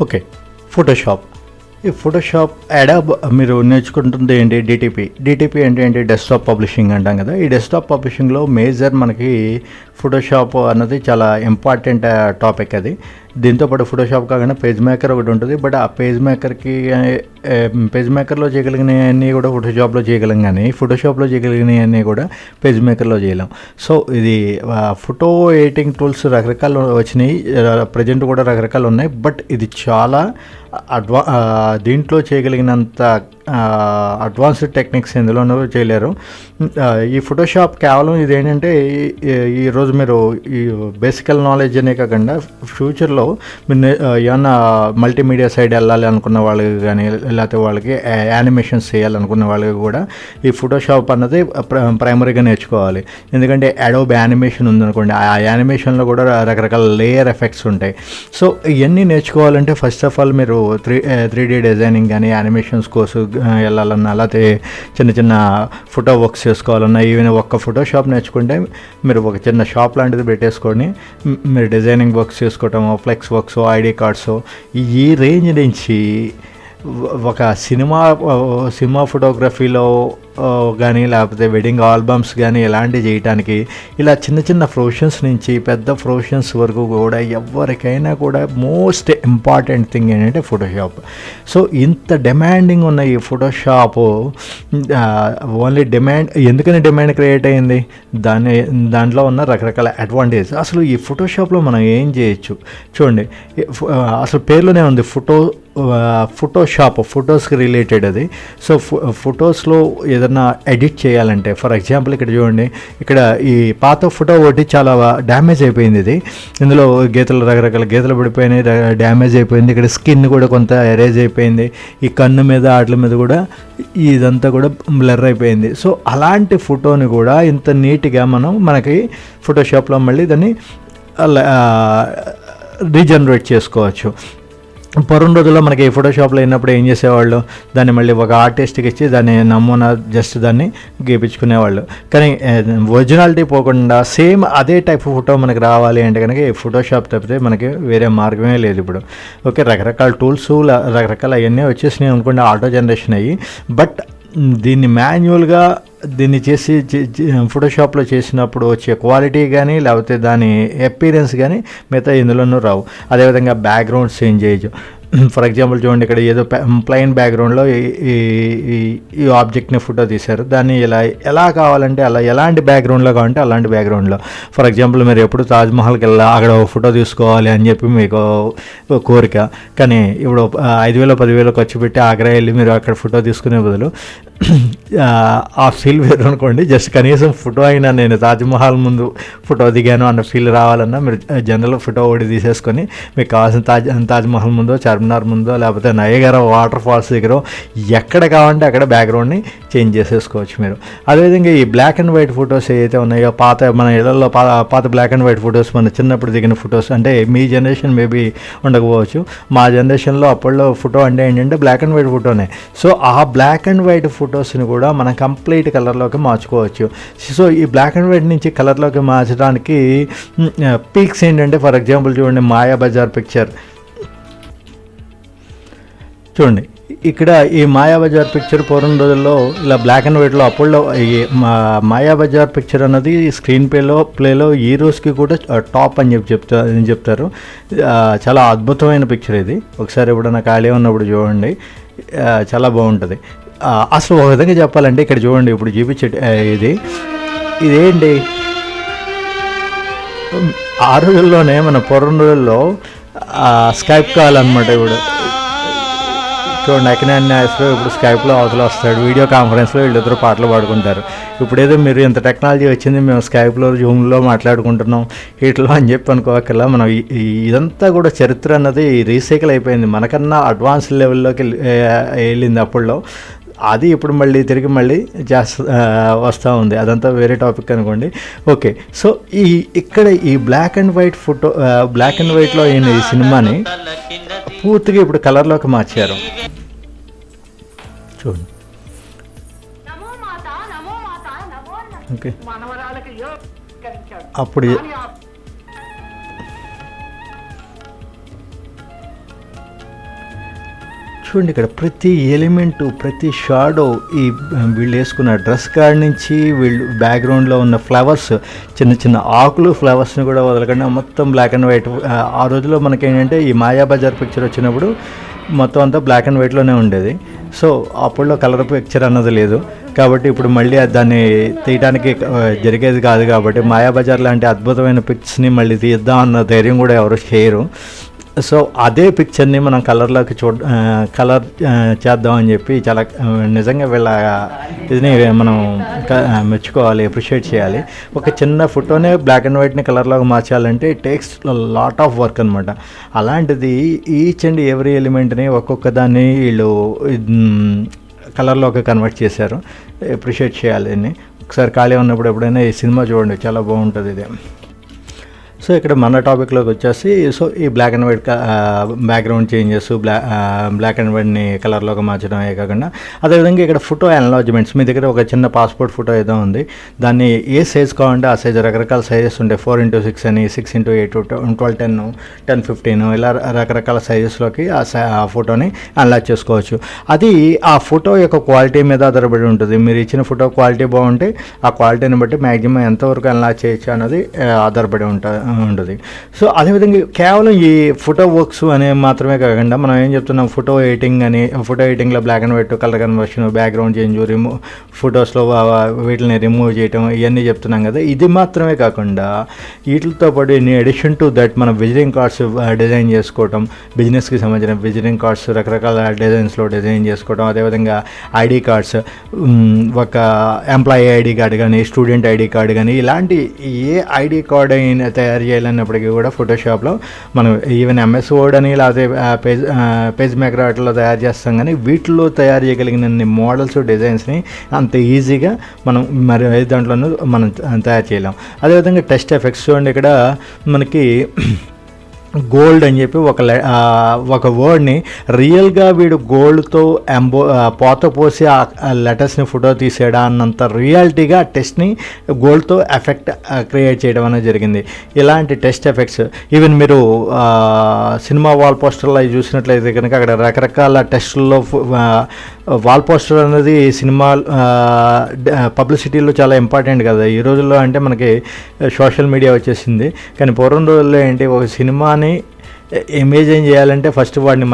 Okay. Photoshop. ఈ Photoshop Adobe మీరు నేర్చుకుంటుంది ఏంటి? డిటిపి అంటే ఏంటి? డెస్క్టాప్ పబ్లిషింగ్ అంటాం కదా. ఈ డెస్క్టాప్ పబ్లిషింగ్లో మేజర్ మనకి ఫోటోషాప్ అన్నది చాలా ఇంపార్టెంట్ టాపిక్. అది దీంతోపాటు ఫోటోషాప్ కాకుండా పేజ్ మేకర్ ఒకటి ఉంటుంది. బట్ ఆ పేజ్ మేకర్లో చేయగలిగినవన్నీ కూడా ఫోటోషాప్లో చేయగలం, కానీ ఫోటోషాప్లో చేయగలిగినవన్నీ కూడా పేజ్ మేకర్లో చేయలేం. సో ఇది ఫోటో ఎడిటింగ్ టూల్స్ రకరకాలు వచ్చినాయి, ప్రజెంట్ కూడా రకరకాలు ఉన్నాయి. బట్ ఇది చాలా దీంట్లో చేయగలిగినంత అడ్వాన్స్డ్ టెక్నిక్స్ ఎందులోనూ చేయలేరు. ఈ ఫోటోషాప్ కేవలం ఇదేంటంటే ఈరోజు మీరు ఈ బేసికల్ నాలెడ్జ్ అనే కాకుండా ఫ్యూచర్లో మీరు ఏమన్నా మల్టీమీడియా సైడ్ వెళ్ళాలి అనుకున్న వాళ్ళకి కానీ, లేకపోతే వాళ్ళకి యానిమేషన్స్ చేయాలనుకున్న వాళ్ళకి కూడా ఈ ఫోటోషాప్ అన్నది ప్రైమరీగా నేర్చుకోవాలి. ఎందుకంటే అడోబ్ యానిమేషన్ ఉందనుకోండి, ఆ యానిమేషన్లో కూడా రకరకాల లేయర్ ఎఫెక్ట్స్ ఉంటాయి. సో ఇవన్నీ నేర్చుకోవాలంటే ఫస్ట్ ఆఫ్ ఆల్ మీరు 3D డిజైనింగ్ కానీ యానిమేషన్స్ కోర్సు వెళ్ళాలన్నా, లేకపోతే చిన్న చిన్న ఫోటో వర్క్స్ చేసుకోవాలన్నా, ఈవెన్ ఒక్క ఫోటోషాప్ నేర్చుకుంటే మీరు ఒక చిన్న షాప్ లాంటిది పెట్టేసుకొని మీరు డిజైనింగ్ వర్క్స్ చేసుకోవటం, ఫ్లెక్స్ వర్క్స్, ఐడి కార్డ్స్, ఈ రేంజ్ నుంచి ఒక సినిమా ఫోటోగ్రఫీలో కానీ, లేకపోతే వెడ్డింగ్ ఆల్బమ్స్ కానీ ఇలాంటివి చేయడానికి, ఇలా చిన్న చిన్న ప్రొఫెషన్స్ నుంచి పెద్ద ప్రొఫెషన్స్ వరకు కూడా ఎవరికైనా కూడా మోస్ట్ ఇంపార్టెంట్ థింగ్ ఏంటంటే ఫోటోషాప్. సో ఇంత డిమాండింగ్ ఉన్న ఈ ఫోటోషాప్ ఓన్లీ ఎందుకని డిమాండ్ క్రియేట్ అయింది? దాంట్లో ఉన్న రకరకాల అడ్వాంటేజ్. అసలు ఈ ఫోటోషాప్లో మనం ఏం చేయొచ్చు చూడండి. అసలు పేర్లోనే ఉంది ఫోటోషాప్, ఫొటోస్కి రిలేటెడ్ అది. సో ఫొటోస్లో ఏదన్నా ఎడిట్ చేయాలంటే, ఫర్ ఎగ్జాంపుల్ ఇక్కడ చూడండి, ఇక్కడ ఈ పాత ఫోటో ఒకటి చాలా డ్యామేజ్ అయిపోయింది. ఇది ఇందులో రకరకాల గీతలు పడిపోయినాయి, డ్యామేజ్ అయిపోయింది. ఇక్కడ స్కిన్ కూడా కొంత ఎరేజ్ అయిపోయింది, ఈ కన్ను మీద వాటి మీద కూడా ఇదంతా కూడా బ్లర్ అయిపోయింది. సో అలాంటి ఫోటోని కూడా ఇంత నీట్గా మనకి ఫోటోషాప్లో మళ్ళీ దాన్ని రీజనరేట్ చేసుకోవచ్చు. పూర్వం రోజుల్లో మనకి ఫోటోషాప్లో అయినప్పుడు ఏం చేసేవాళ్ళు, దాన్ని మళ్ళీ ఒక ఆర్టిస్ట్కి ఇచ్చి దాన్ని నమూనా జస్ట్ దాన్ని గీపించుకునేవాళ్ళు. కానీ ఒరిజినాలిటీ పోకుండా సేమ్ అదే టైప్ ఫోటో మనకి రావాలి అంటే కనుక ఈ ఫోటోషాప్ తప్పితే మనకి వేరే మార్గమే లేదు ఇప్పుడు. ఓకే, రకరకాల టూల్స్ రకరకాల అవన్నీ వచ్చేసినాయి అనుకోండి, ఆటో జనరేషన్ అయ్యి. బట్ దీన్ని మాన్యువల్గా ఫోటోషాప్లో చేసినప్పుడు వచ్చే క్వాలిటీ కానీ, లేకపోతే దాని అపీరెన్స్ కానీ మిగతా ఇందులోనూ రావు. అదేవిధంగా బ్యాక్గ్రౌండ్స్ చేంజ్ చేయొచ్చు. ఫర్ ఎగ్జాంపుల్ చూడండి, ఇక్కడ ఏదో ప్లెయిన్ బ్యాక్గ్రౌండ్లో ఈ ఆబ్జెక్ట్ని ఫోటో తీశారు. దాన్ని ఎలా కావాలంటే అలా, ఎలాంటి బ్యాక్గ్రౌండ్లో కావాలంటే అలాంటి బ్యాక్గ్రౌండ్లో. ఫర్ ఎగ్జాంపుల్ మీరు ఎప్పుడు తాజ్మహల్కి అక్కడ ఫోటో తీసుకోవాలి అని చెప్పి మీకు కోరిక, కానీ ఇప్పుడు 5,000 10,000 ఖర్చు పెట్టి ఆగ్రా వెళ్ళి మీరు అక్కడ ఫోటో తీసుకునే బదులు ఆ ఫీల్ వేరు అనుకోండి. జస్ట్ కనీసం ఫోటో అయినా నేను తాజ్మహల్ ముందు ఫోటో దిగాను అన్న ఫీల్ రావాలన్నా మీరు జనరల్ ఫోటో ఒకటి తీసేసుకొని మీకు కావాల్సిన తాజ్మహల్ ముందో, చార్మినార్ ముందో, లేకపోతే నయగర వాటర్ ఫాల్స్ దగ్గర ఎక్కడ కావాలంటే అక్కడ బ్యాక్గ్రౌండ్ని చేంజ్ చేసేసుకోవచ్చు మీరు. అదేవిధంగా ఈ బ్లాక్ అండ్ వైట్ ఫొటోస్ ఏవైతే ఉన్నాయో, మన ఇళ్లలో పాత బ్లాక్ అండ్ వైట్ ఫొటోస్, మన చిన్నప్పుడు దిగిన ఫొటోస్, అంటే మీ జనరేషన్ మేబీ ఉండకపోవచ్చు, మా జనరేషన్లో అప్పట్లో ఫోటో అంటే ఏంటంటే బ్లాక్ అండ్ వైట్ ఫోటోనే. సో ఆ బ్లాక్ అండ్ వైట్ ఫొటోస్ని కూడా మనం కంప్లీట్ కలర్లోకి మార్చుకోవచ్చు. సో ఈ బ్లాక్ అండ్ వైట్ నుంచి కలర్లోకి మార్చడానికి పీక్స్ ఏంటంటే, ఫర్ ఎగ్జాంపుల్ చూడండి, మాయాబజార్ పిక్చర్ చూడండి. ఇక్కడ ఈ మాయాబజార్ పిక్చర్ పూర్వం రోజుల్లో ఇలా బ్లాక్ అండ్ వైట్లో, అప్పట్లో ఈ మాయాబజార్ పిక్చర్ అన్నది స్క్రీన్ ప్లేలో ఈ రోజుకి కూడా టాప్ అని చెప్తారు. చాలా అద్భుతమైన పిక్చర్ ఇది. ఒకసారి ఎప్పుడైనా ఖాళీ ఉన్నప్పుడు చూడండి, చాలా బాగుంటుంది. అసలు ఒక విధంగా చెప్పాలంటే ఇక్కడ చూడండి, ఇప్పుడు చూపించే ఇదేంటి, ఆ రోజుల్లోనే మన పూర్వం రోజుల్లో స్కైప్ కాల్ అనమాట. ఇప్పుడు చూడండి, అకినాన్యాస్లో ఇప్పుడు స్కైప్లో అవతల వస్తాడు, వీడియో కాన్ఫరెన్స్లో వీళ్ళిద్దరు పాటలు పాడుకుంటారు. ఇప్పుడేదో మీరు ఇంత టెక్నాలజీ వచ్చింది, మేము స్కైప్లో జూమ్లో మాట్లాడుకుంటున్నాం వీటిలో అని చెప్పి అనుకోకల్లా, మనం ఇదంతా కూడా చరిత్ర అన్నది రీసైకిల్ అయిపోయింది, మనకన్నా అడ్వాన్స్ లెవెల్లోకి వెళ్ళింది అప్పుల్లో. అది ఇప్పుడు తిరిగి వస్తూ ఉంది. అదంతా వేరే టాపిక్ అనుకోండి. ఓకే, సో ఇక్కడ ఈ బ్లాక్ అండ్ వైట్లో అయిన ఈ సినిమాని పూర్తిగా ఇప్పుడు కలర్లోకి మార్చారు. చూడండి, ఓకే, అప్పుడు చూడండి ఇక్కడ ప్రతి ఎలిమెంటు, ప్రతి షాడో, ఈ వీళ్ళు వేసుకున్న డ్రెస్ కాడ నుంచి వీళ్ళు బ్యాక్గ్రౌండ్లో ఉన్న ఫ్లవర్స్, చిన్న చిన్న ఆకులు, ఫ్లవర్స్ని కూడా వదలకుండా మొత్తం బ్లాక్ అండ్ వైట్. ఆ రోజులో మనకేంటంటే ఈ మాయాబజార్ పిక్చర్ వచ్చినప్పుడు మొత్తం అంతా బ్లాక్ అండ్ వైట్లోనే ఉండేది. సో అప్పుడులో కలర్ పిక్చర్ అన్నది లేదు కాబట్టి ఇప్పుడు మళ్ళీ దాన్ని తీయడానికి జరిగేది కాదు. కాబట్టి మాయాబజార్ లాంటి అద్భుతమైన పిక్చర్స్ని మళ్ళీ తీద్దాం అన్న ధైర్యం కూడా ఎవరు చేయరు. సో అదే పిక్చర్ని మనం కలర్ చేద్దామని చెప్పి చాలా నిజంగా వీళ్ళ ఇదిని మనం మెచ్చుకోవాలి, అప్రిషియేట్ చేయాలి. ఒక చిన్న ఫోటోనే బ్లాక్ అండ్ వైట్ని కలర్లోకి మార్చాలంటే it takes lot of work అనమాట. అలాంటిది ఈచ్ అండ్ ఎవ్రీ ఎలిమెంట్ని ఒక్కొక్క దాన్ని వీళ్ళు కలర్లోకి కన్వర్ట్ చేశారు. అప్రిషియేట్ చేయాలి దీన్ని. ఒకసారి ఖాళీ ఉన్నప్పుడు ఎప్పుడైనా ఈ సినిమా చూడండి, చాలా బాగుంటుంది ఇది. సో ఇక్కడ మన టాపిక్లోకి వచ్చేసి, సో ఈ black and white background changes, black and వైట్ని కలర్లోకి మార్చడమే కాకుండా అదేవిధంగా ఇక్కడ ఫోటో ఎన్లార్జ్మెంట్స్. మీ దగ్గర ఒక చిన్న పాస్పోర్ట్ ఫోటో ఏదో ఉంది, దాన్ని ఏ సైజ్ కావాలంటే ఆ సైజ్, రకరకాల సైజెస్ ఉంటాయి. 4x6 అని, 6x8, 1210, 1015 ఇలా రకరకాల సైజెస్లోకి ఆ ఫోటోని ఎన్లార్జ్ చేసుకోవచ్చు. అది ఆ ఫోటో యొక్క క్వాలిటీ మీద ఆధారపడి ఉంటుంది. మీరు ఇచ్చిన ఫోటో క్వాలిటీ బాగుంటే ఆ క్వాలిటీని బట్టి మ్యాక్సిమం ఎంతవరకు ఎన్లార్జ్ చేయొచ్చు అన్నది ఆధారపడి ఉంటుంది. సో అదేవిధంగా కేవలం ఈ ఫోటో వర్క్స్ అనే మాత్రమే కాకుండా మనం ఏం చెప్తున్నాం, ఫోటో ఎడిటింగ్లో black and white, colour conversion, background change, ఫొటోస్లో వీటిని రిమూవ్ చేయటం, ఇవన్నీ చెప్తున్నాం కదా. ఇది మాత్రమే కాకుండా వీటితో పాటు ఇన్ అడిషన్ టు దట్ మనం విజిటింగ్ కార్డ్స్ డిజైన్ చేసుకోవటం, బిజినెస్కి సంబంధించిన విజిటింగ్ కార్డ్స్ రకరకాల డిజైన్స్లో డిజైన్ చేసుకోవడం, అదేవిధంగా ఐడి కార్డ్స్, ఒక ఎంప్లాయీ ఐడి కార్డు కానీ, స్టూడెంట్ ఐడి కార్డు కానీ, ఇలాంటి ఏ ఐడి కార్డ్ అయినా తయారు చేయాలన్నప్పటికీ కూడా ఫోటోషాప్లో మనం ఈవెన్ ఎంఎస్ వర్డ్ అని లేకపోతే పేజ్ మేకర్ వాటిలో తయారు చేస్తాం. కానీ వీటిలో తయారు చేయగలిగిన మోడల్స్, డిజైన్స్ని అంత ఈజీగా మనం మరి దాంట్లోనూ మనం తయారు చేయలేం. అదేవిధంగా టెస్ట్ ఎఫెక్ట్స్ చూడండి, ఇక్కడ మనకి గోల్డ్ అని చెప్పి ఒక వర్డ్ని రియల్గా వీడు గోల్డ్తో పోత పోసి ఆ లెటర్స్ని ఫోటో తీసాడా అన్నంత రియాలిటీగా టెస్ట్ని గోల్డ్తో ఎఫెక్ట్ క్రియేట్ చేయడం అనేది జరిగింది. ఇలాంటి టెస్ట్ ఎఫెక్ట్స్ ఈవెన్ మీరు సినిమా వాల్ పోస్టర్లో అవి చూసినట్లయితే కనుక అక్కడ రకరకాల టెస్టుల్లో వాల్ పోస్టర్ అనేది సినిమా పబ్లిసిటీలో చాలా ఇంపార్టెంట్ కదా ఈ రోజుల్లో. అంటే మనకి సోషల్ మీడియా వచ్చేసింది, కానీ పూర్వం రోజుల్లో ఏంటి, ఒక సినిమాని ఇమేజిన్ చేయాలంటే ఫస్ట్ వాడిని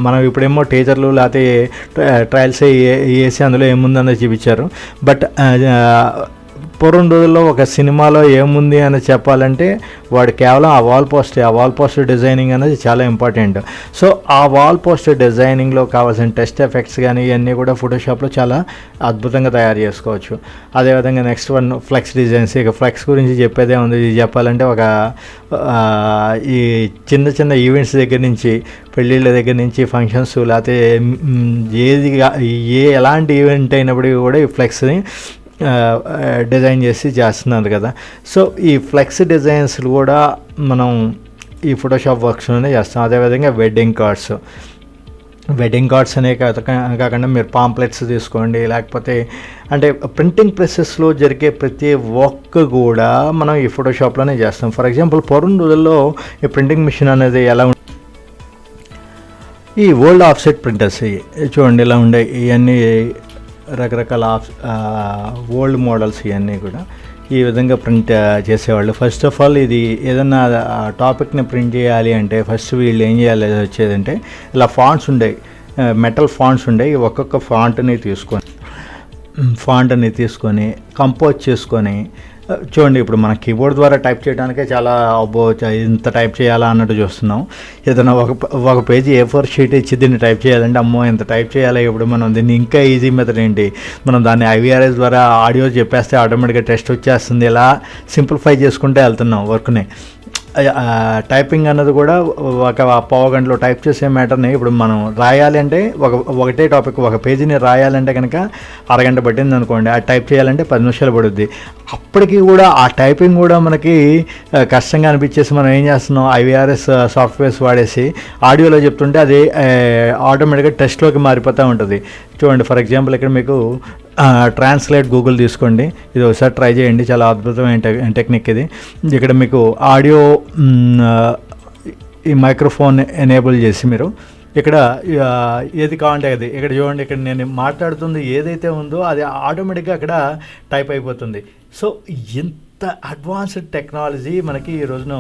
మనం ఇప్పుడేమో టీజర్లు లేకపోతే ట్రయల్స్ వేసి అందులో ఏముందన్నది చూపించారు. బట్ పూర్వం రోజుల్లో ఒక సినిమాలో ఏముంది అని చెప్పాలంటే వాడు కేవలం ఆ వాల్ పోస్టర్ డిజైనింగ్ అనేది చాలా ఇంపార్టెంట్. సో ఆ వాల్ పోస్టర్ డిజైనింగ్లో కావాల్సిన టెస్ట్ ఎఫెక్ట్స్ కానీ ఇవన్నీ కూడా ఫోటోషాప్లో చాలా అద్భుతంగా తయారు చేసుకోవచ్చు. అదేవిధంగా నెక్స్ట్ వన్ ఫ్లెక్స్ డిజైన్స్. ఇక ఫ్లెక్స్ గురించి చెప్పేదే ఉంది. ఇది చెప్పాలంటే ఈ చిన్న చిన్న ఈవెంట్స్ దగ్గర నుంచి, పెళ్ళిళ్ళ దగ్గర నుంచి, ఫంక్షన్స్ లేకపోతే ఎలాంటి ఈవెంట్ అయినప్పటికీ కూడా ఈ ఫ్లెక్స్ని డిజైన్ చేస్తున్నారు కదా. సో ఈ ఫ్లెక్స్ డిజైన్స్ కూడా మనం ఈ ఫోటోషాప్ వర్క్స్లోనే చేస్తాం. అదేవిధంగా వెడ్డింగ్ కార్డ్స్ అనే కాకుండా మీరు పాంప్లెట్స్ తీసుకోండి, లేకపోతే అంటే ప్రింటింగ్ ప్రెసెస్లో జరిగే ప్రతి వర్క్ కూడా మనం ఈ ఫోటోషాప్లోనే చేస్తాం. ఫర్ ఎగ్జాంపుల్ పూర్వం రోజుల్లో ఈ ప్రింటింగ్ మిషన్ అనేది ఎలా ఈ ఓల్డ్ ఆఫ్సెట్ ప్రింటర్స్ చూడండి ఇలా ఉండే, ఇవన్నీ రకరకాల ఓల్డ్ మోడల్స్ ఇవన్నీ కూడా ఈ విధంగా ప్రింట్ చేసేవాళ్ళు. ఫస్ట్ ఆఫ్ ఆల్ ఇది ఏదన్నా టాపిక్ని ప్రింట్ చేయాలి అంటే ఫస్ట్ వీళ్ళు ఏం చేయాలి వచ్చేదంటే ఇలా ఫాంట్స్ ఉండేవి, మెటల్ ఫాంట్స్ ఉండేవి. ఒక్కొక్క ఫాంట్ని తీసుకొని కంపోజ్ చేసుకొని చూడండి, ఇప్పుడు మన కీబోర్డ్ ద్వారా టైప్ చేయడానికే చాలా ఇంత టైప్ చేయాలా అన్నట్టు చూస్తున్నాం. ఏదైనా ఒక పేజీ A4 షీట్ ఇచ్చి దీన్ని టైప్ చేయాలంటే అమ్మో ఇంత టైప్ చేయాలి. ఇప్పుడు మనం దీన్ని ఇంకా ఈజీ మెథడ్ ఏంటి, మనం దాన్ని IVRS ద్వారా ఆడియో చెప్పేస్తే ఆటోమేటిక్గా టెస్ట్ వచ్చేస్తుంది. ఇలా సింప్లిఫై చేసుకుంటే వెళ్తున్నాం వర్క్ని. టైపింగ్ అన్నది కూడా ఒక పావు గంటలో టైప్ చేసే మ్యాటర్ని ఇప్పుడు మనం రాయాలి అంటే ఒకటే టాపిక్ ఒక పేజీని రాయాలంటే కనుక అరగంట పట్టింది అనుకోండి, ఆ టైప్ చేయాలంటే 10 నిమిషాలు పడుద్ది. అప్పటికి కూడా ఆ టైపింగ్ కూడా మనకి కష్టంగా అనిపించేసి మనం ఏం చేస్తున్నాం, IVRS సాఫ్ట్వేర్స్ వాడేసి ఆడియోలో చెప్తుంటే అది ఆటోమేటిక్గా టెస్ట్లోకి మారిపోతూ ఉంటుంది. చూడండి, ఫర్ ఎగ్జాంపుల్ ఇక్కడ మీకు ట్రాన్స్లేట్ గూగుల్ తీసుకోండి, ఇది ఒకసారి ట్రై చేయండి, చాలా అద్భుతమైన టెక్నిక్ ఇది. ఇక్కడ మీకు ఆడియో ఈ మైక్రోఫోన్ ఎనేబుల్ చేసి మీరు ఇక్కడ ఏది కావాలంటే అది ఇక్కడ చూడండి, ఇక్కడ నేను మాట్లాడుతుంది ఏదైతే ఉందో అది ఆటోమేటిక్గా అక్కడ టైప్ అయిపోతుంది. సో ఇంత అడ్వాన్స్డ్ టెక్నాలజీ మనకి ఈ రోజున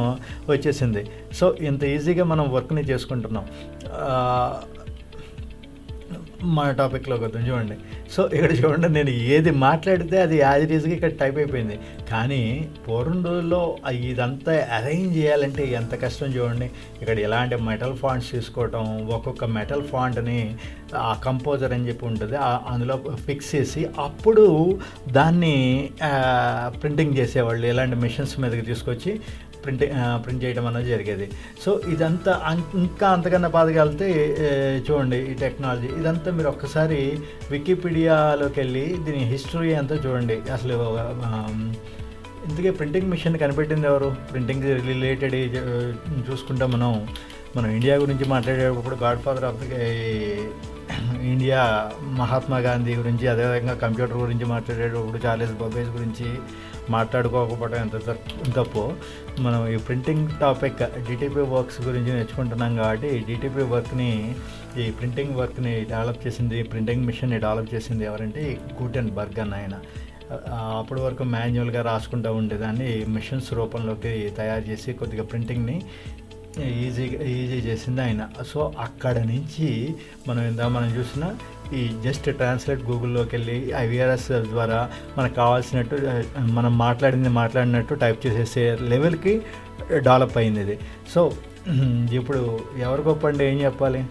వచ్చేసింది. సో ఇంత ఈజీగా మనం వర్క్ని చేసుకుంటున్నాం. మన టాపిక్లోకి వద్దాం. చూడండి, సో ఇక్కడ చూడండి, నేను ఏది మాట్లాడితే అది యాజ్ ఇట్ ఈజ్గా ఇక్కడ టైప్ అయిపోయింది. కానీ పూర్వం రోజుల్లో ఇదంతా అరేంజ్ చేయాలంటే ఎంత కష్టం చూడండి. ఇక్కడ ఎలాంటి మెటల్ ఫాంట్స్ తీసుకోవటం, ఒక్కొక్క మెటల్ ఫాంట్ని ఆ కంపోజర్ అని చెప్పి ఉంటుంది అందులో ఫిక్స్ చేసి అప్పుడు దాన్ని ప్రింటింగ్ చేసేవాళ్ళు. ఇలాంటి మిషన్స్ మీదకి తీసుకొచ్చి ప్రింట్ చేయడం అనేది జరిగేది. సో ఇదంతా ఇంకా అంతకన్నా బాధగలితే చూడండి ఈ టెక్నాలజీ ఇదంతా మీరు ఒక్కసారి వికీపీడియాలోకి వెళ్ళి దీని హిస్టరీ అంతా చూడండి. అసలు ఇందుకే ప్రింటింగ్ మిషన్ కనిపెట్టింది ఎవరు? ప్రింటింగ్ రిలేటెడ్ చూసుకుంటే మనం ఇండియా గురించి మాట్లాడేటప్పుడు God father of India Mahatma Gandhi గురించి, అదేవిధంగా కంప్యూటర్ గురించి మాట్లాడేటప్పుడు చార్లెస్ బాబేజ్ గురించి మాట్లాడుకోకపోవడం ఎంత తప్పు. మనం ఈ ప్రింటింగ్ టాపిక్ డిటిపి వర్క్స్ గురించి నేర్చుకుంటున్నాం కాబట్టి ఈ ప్రింటింగ్ వర్క్ని డెవలప్ చేసింది, ప్రింటింగ్ మిషన్ని డెవలప్ చేసింది ఎవరంటే గూటెన్బర్గ్ అన్న ఆయన. అప్పటి వరకు మాన్యువల్గా రాసుకుంటూ ఉండేదాన్ని మిషన్స్ రూపంలోకి తయారు చేసి కొద్దిగా ప్రింటింగ్ని ఈజీ చేసింది ఆయన. సో అక్కడ నుంచి మనం చూసిన ఈ జస్ట్ ట్రాన్స్లేట్ గూగుల్లోకి వెళ్ళి IVRS ద్వారా మనకు కావాల్సినట్టు మనం మాట్లాడినట్టు టైప్ చేసేసే లెవెల్కి డెవలప్ అయింది ఇది. సో ఇప్పుడు ఎవరు గొప్ప అంటే ఏం చెప్పాలి?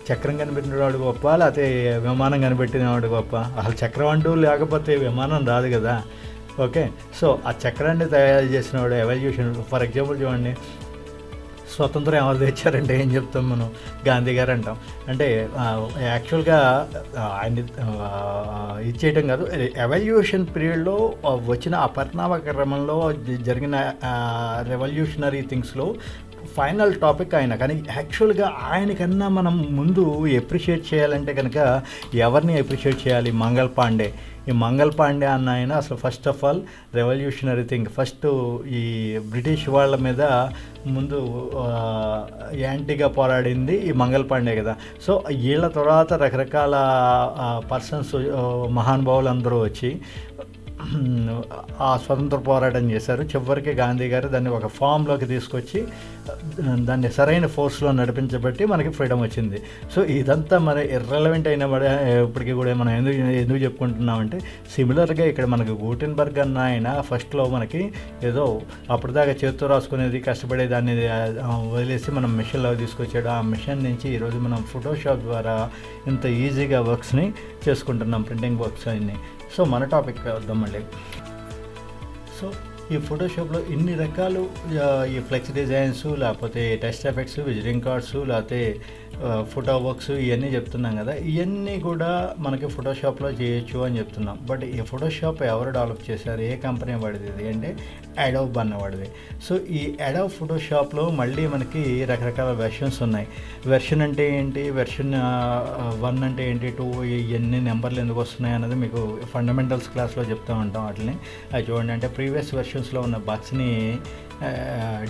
చక్రం కనిపెట్టినవాడు గొప్ప, లేకపోతే విమానం కనిపెట్టినవాడు గొప్ప? అసలు చక్రం అంటూ లేకపోతే విమానం రాదు కదా. ఓకే, సో ఆ చక్రాన్ని తయారు చేసినవాడు ఎవల్యూషన్. ఫర్ ఎగ్జాంపుల్ చూడండి, స్వతంత్రం ఎవరు తెచ్చారంటే ఏం చెప్తాం మనం? గాంధీ గారు అంటాం. అంటే యాక్చువల్గా ఆయన ఇచ్చేయటం కాదు, ఎవల్యూషన్ పీరియడ్లో వచ్చిన ఆ పరిణామ క్రమంలో జరిగిన రెవల్యూషనరీ థింగ్స్లో ఫైనల్ టాపిక్ ఆయన. కానీ యాక్చువల్గా ఆయనకన్నా మనం ముందు ఎప్రిషియేట్ చేయాలంటే కనుక ఎవరిని ఎప్రిషియేట్ చేయాలి? మంగల్ పాండే. ఈ మంగల్ పాండే అన్న ఆయన అసలు first of all revolutionary thing, first ఈ బ్రిటిష్ వాళ్ళ మీద ముందు యాంటీగా పోరాడింది ఈ మంగల్ పాండే కదా. సో వీళ్ళ తర్వాత రకరకాల పర్సన్స్, మహానుభావులు అందరూ వచ్చి ఆ స్వతంత్ర పోరాటం చేశారు. చివరికి గాంధీ గారు దాన్ని ఒక ఫామ్లోకి తీసుకొచ్చి దాన్ని సరైన ఫోర్స్లో నడిపించబట్టి మనకి ఫ్రీడమ్ వచ్చింది. సో ఇదంతా మరి ఇర్రెలవెంట్ అయిన ఇప్పటికీ కూడా మనం ఎందుకు చెప్పుకుంటున్నామంటే, సిమిలర్గా ఇక్కడ మనకి గూటెన్బర్గ్ అన్న ఆయన ఫస్ట్లో మనకి ఏదో అప్పటిదాకా చేతితో రాసుకునేది కష్టపడేదాన్ని వదిలేసి మనం మిషన్లో తీసుకొచ్చాడు. ఆ మిషన్ నుంచి ఈరోజు మనం ఫోటోషాప్ ద్వారా ఇంత ఈజీగా వర్క్స్ని చేసుకుంటున్నాం, ప్రింటింగ్ వర్క్స్ అన్నీ. సో మన టాపిక్ వద్దాం మళ్ళీ. సో ఈ ఫోటోషాప్లో ఇన్ని రకాలు ఈ ఫ్లెక్స్ డిజైన్స్, లేకపోతే టెక్స్ట్ ఎఫెక్ట్స్, విజిటింగ్ కార్డ్స్, లేకపోతే ఫోటో వర్క్స్ ఇవన్నీ చెప్తున్నాం కదా. ఇవన్నీ కూడా మనకి ఫోటోషాప్లో చేయొచ్చు అని చెప్తున్నాం. బట్ ఈ ఫోటోషాప్ ఎవరు డెవలప్ చేశారు, ఏ కంపెనీ వాడిది అంటే అడోబ్ అన్నవాడిది. సో ఈ అడోబ్ ఫోటోషాప్లో మళ్ళీ మనకి రకరకాల వెర్షన్స్ ఉన్నాయి. వెర్షన్ అంటే ఏంటి, వెర్షన్ 1 అంటే ఏంటి, 2 ఇవన్నీ నెంబర్లు ఎందుకు వస్తున్నాయి అన్నది మీకు ఫండమెంటల్స్ క్లాస్లో చెప్తూ ఉంటాం. వాటిని అది చూడండి. అంటే ప్రీవియస్ వెర్షన్స్లో ఉన్న బగ్స్ని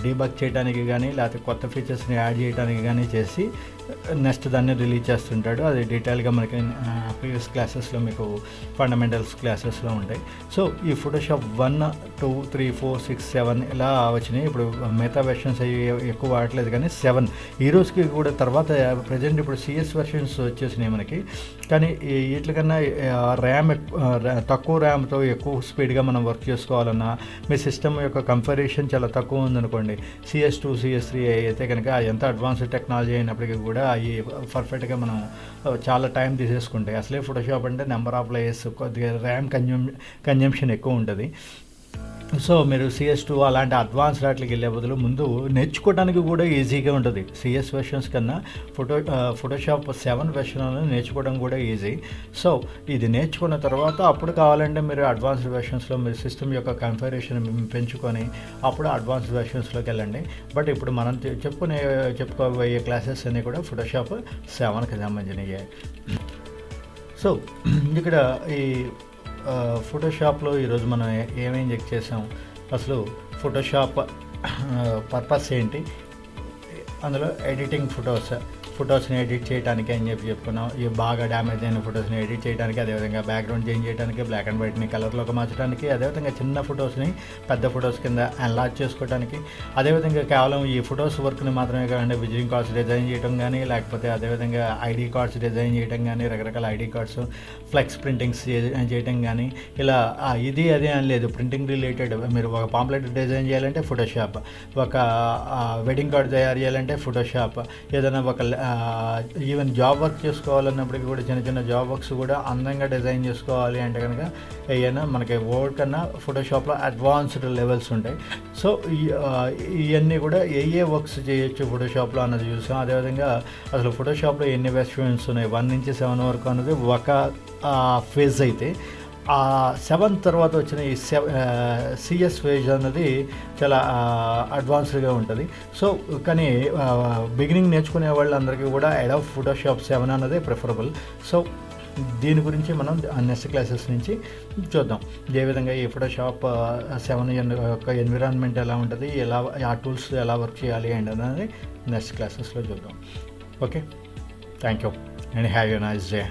డీబగ్ చేయడానికి కానీ, లేకపోతే కొత్త ఫీచర్స్ని యాడ్ చేయడానికి కానీ చేసి నెక్స్ట్ దాన్ని రిలీజ్ చేస్తుంటాడు. అది డీటెయిల్గా మనకి ప్రీవియస్ క్లాసెస్లో మీకు ఫండమెంటల్స్ క్లాసెస్లో ఉంటాయి. సో ఈ ఫోటోషాప్ 1, 2, 3, 4, 6, 7 ఇలా వచ్చినాయి. ఇప్పుడు మిగతా వెర్షన్స్ అవి ఎక్కువ వాడట్లేదు, కానీ 7 ఈ రోజుకి కూడా. తర్వాత ప్రజెంట్ ఇప్పుడు CS వెర్షన్స్ వచ్చేసినాయి మనకి. కానీ వీటికన్నా తక్కువ ర్యామ్తో ఎక్కువ స్పీడ్గా మనం వర్క్ చేసుకోవాలన్నా, మీ సిస్టమ్ యొక్క కంపారిజన్ చాలా తక్కువ ఉందనుకోండి, CS2, CS3 అయితే కనుక ఎంత అడ్వాన్స్డ్ టెక్నాలజీ అయినప్పటికీ కూడా అవి పర్ఫెక్ట్గా మనం చాలా టైం తీసేసుకుంటాయి. అసలే ఫోటోషాప్ అంటే నెంబర్ ఆఫ్ లేయర్స్, కొద్దిగా ర్యామ్ కన్జంప్షన్ ఎక్కువ ఉంటుంది. సో మీరు CS2 అలాంటి అడ్వాన్స్ వాటికి వెళ్ళే బదులు ముందు నేర్చుకోవడానికి కూడా ఈజీగా ఉంటుంది. CS వెర్షన్స్ కన్నా ఫోటోషాప్ 7 వెర్షన్ నేర్చుకోవడం కూడా ఈజీ. సో ఇది నేర్చుకున్న తర్వాత అప్పుడు కావాలంటే మీరు అడ్వాన్స్డ్ వెర్షన్స్లో మీరు సిస్టమ్ యొక్క కాన్ఫిగరేషన్ పెంచుకొని అప్పుడు అడ్వాన్స్డ్ వెర్షన్స్లోకి వెళ్ళండి. బట్ ఇప్పుడు మనం చెప్పుకోబోయే క్లాసెస్ అన్నీ కూడా ఫోటోషాప్ 7కి సంబంధించినవి. సో ఇక్కడ ఈ ఫోటోషాప్లో ఈరోజు మనం ఏమేం చెక్ చేసాం, అసలు ఫోటోషాప్ పర్పస్ ఏంటి, అందులో ఎడిటింగ్ ఫొటోస్ని ఎడిట్ చేయడానికి అని చెప్పుకున్నాం. ఈ బాగా డ్యామేజ్ అయిన ఫొటోస్ని ఎడిట్ చేయడానికి, అదేవిధంగా బ్యాక్గ్రౌండ్ చేంజ్ చేయడానికి, బ్లాక్ అండ్ వైట్ని కలర్లోకి మార్చడానికి, అదేవిధంగా చిన్న ఫొటోస్ని పెద్ద ఫొటోస్ కింద ఎన్లార్జ్ చేసుకోవడానికి, అదేవిధంగా కేవలం ఈ ఫొటోస్ వర్క్ని మాత్రమే కాకుండా విజిటింగ్ కార్డ్స్ డిజైన్ చేయడం కానీ, లేకపోతే అదేవిధంగా ఐడి కార్డ్స్ డిజైన్ చేయడం కానీ, రకరకాల ఐడి కార్డ్స్ ఫ్లెక్స్ ప్రింటింగ్స్ చేయడం కానీ, ఇలా ఇది అదే అని లేదు. ప్రింటింగ్ రిలేటెడ్ మీరు ఒక పాంప్లెట్ డిజైన్ చేయాలంటే ఫోటోషాప్, ఒక వెడ్డింగ్ కార్డ్ తయారు చేయాలంటే ఫోటోషాప్, ఏదైనా ఒక ఈవెన్ జాబ్ వర్క్ చేసుకోవాలన్నప్పటికీ కూడా చిన్న జాబ్ వర్క్స్ కూడా అందంగా డిజైన్ చేసుకోవాలి అంటే కనుక ఏదైనా మనకి వర్డ్ కన్నా ఫోటోషాప్లో అడ్వాన్స్డ్ లెవెల్స్ ఉంటాయి. సో ఇవన్నీ కూడా ఏ వర్క్స్ చేయొచ్చు ఫోటోషాప్లో అన్నది చూసాం. అదేవిధంగా అసలు ఫోటోషాప్లో ఎన్ని వెర్షన్స్ ఉన్నాయి, 1 నుంచి 7 వరకు అన్నది ఒక ఫేజ్ అయితే, ఆ 7 తర్వాత వచ్చిన ఈ సిఎస్ ఫేజ్ అన్నది చాలా అడ్వాన్స్డ్గా ఉంటుంది. సో కానీ బిగినింగ్ నేర్చుకునే వాళ్ళందరికీ కూడా అడాబ్ ఫోటోషాప్ 7 అన్నదే ప్రిఫరబుల్. సో దీని గురించి మనం నెక్స్ట్ క్లాసెస్ నుంచి చూద్దాం. ఏ విధంగా ఈ ఫోటోషాప్ 7 యొక్క ఎన్విరాన్మెంట్ ఎలా ఉంటుంది, ఎలా ఆ టూల్స్ ఎలా వర్క్ చేయాలి అండ్ అనేది నెక్స్ట్ క్లాసెస్లో చూద్దాం. Okay, thank you and have a nice day.